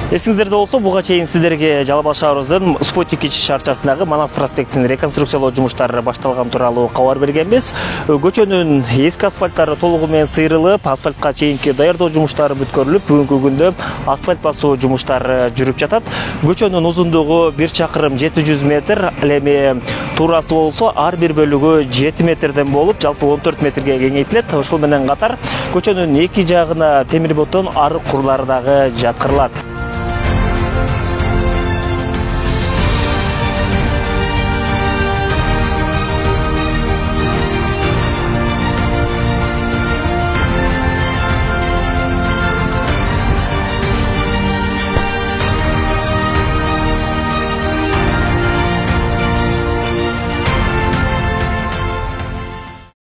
Эсиңиздерде болсо, буга чейин сиздерге Жалал шаарыбыздын Спутник 2 шарчасындагы Манас проспектин реконструкциялоо жумуштары башталган тууралуу кабар бергенбиз. Көчөнүн эски асфальттары толугу менен сыйрылып, асфальтка чейинки даярдоо жумуштары бүткөрүлүп, бүгүнкү күндө асфальт басуу жумуштары жүрүп жатат. Көчөнүн узундугу 1 чакырым 700 метр, ал эми туурасы болсо ар бир бөлүгү 7 метрден болуп, жалпы 14 метрге кеңейтилет. Ошол менен катар көчөнүн эки жагына темир бетон арык курлары дагы жаткырылат.